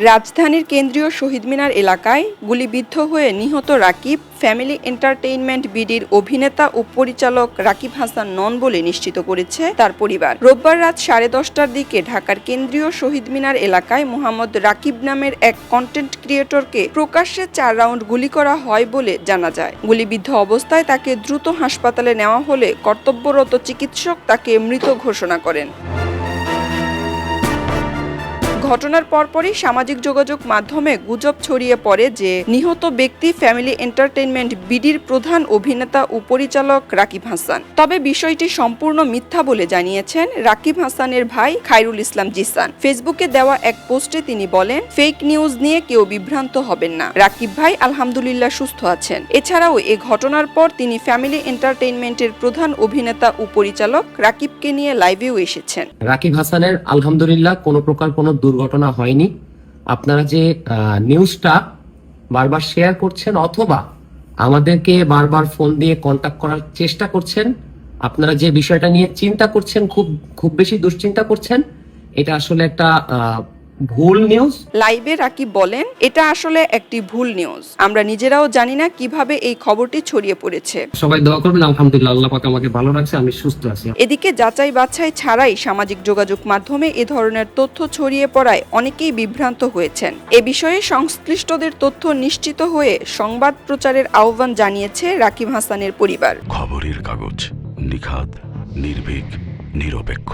রাজধানীর কেন্দ্রীয় শহীদ মিনার এলাকায় গুলিবিদ্ধ হয়ে নিহত রাকিব ফ্যামিলি এন্টারটেইনমেন্ট বিডির অভিনেতা ও পরিচালক রাকিব হাসান নন বলে নিশ্চিত করেছে তার পরিবার। রোববার রাত 10:30টার দিকে ঢাকার কেন্দ্রীয় শহীদ মিনার এলাকায় মোহাম্মদ রাকিব নামের এক কন্টেন্ট ক্রিয়েটরকে প্রকাশ্যে 4 রাউন্ড গুলি করা হয় বলে জানা যায়। গুলিবিদ্ধ অবস্থায় তাকে দ্রুত হাসপাতালে নেওয়া হলে কর্তব্যরত চিকিৎসক তাকে মৃত ঘোষণা করেন। ঘটনার পরপরই সামাজিক যোগাযোগ মাধ্যমে গুজব ছড়িয়ে পড়ে যে নিহত ব্যক্তি ফ্যামিলি এন্টারটেইনমেন্ট বিডির প্রধান অভিনেতা ও পরিচালক রাকিব হাসান। তবে বিষয়টি সম্পূর্ণ মিথ্যা বলে জানিয়েছেন রাকিব হাসানের ভাই খায়রুল ইসলাম জিসান। ফেসবুকে দেওয়া এক পোস্টে তিনি বলেন, ফেক নিউজ নিয়ে কেউ বিভ্রান্ত হবেন না। রাকিব ভাই আলহামদুলিল্লাহ সুস্থ আছেন। এছাড়াও এ ঘটনার পর তিনি ফ্যামিলি এন্টারটেইনমেন্টের প্রধান অভিনেতা ও পরিচালক রাকিবকে নিয়ে লাইভেও এসেছেন। রাকিব হাসানের আলহামদুলিল্লাহ কোনো প্রকার কোনো দুর্ঘটনা হয়নি। আপনারা যে নিউজটা বারবার শেয়ার করছেন অথবা আমাদেরকে বারবার ফোন দিয়ে কন্টাক্ট করার চেষ্টা করছেন, আপনারা যে বিষয়টা নিয়ে চিন্তা করছেন, খুব বেশি দুশ্চিন্তা করছেন, এটা আসলে একটা ভুল নিউজ। লাইভে রাকিব বলেন, এটা আসলে একটি ভুল নিউজ। আমরা নিজেরাও জানি না কিভাবে এই খবরটি ছড়িয়ে পড়েছে। সবাই দোয়া করবেন। আলহামদুলিল্লাহ, আল্লাহ পাক আমাকে ভালো রাখছে, আমি সুস্থ আছি। এদিকে যাচাই বাছাই ছাড়াই সামাজিক যোগাযোগ মাধ্যমে এ ধরনের তথ্য ছড়িয়ে পড়ায় অনেকেই বিভ্রান্ত হয়েছেন। এ বিষয়ে সংশ্লিষ্টদের তথ্য নিশ্চিত হয়ে সংবাদ প্রচারের আহ্বান জানিয়েছে রাকিব হাসানের পরিবার। খবরের কাগজ, নিখাত, নির্ভীক, নিরপেক্ষ।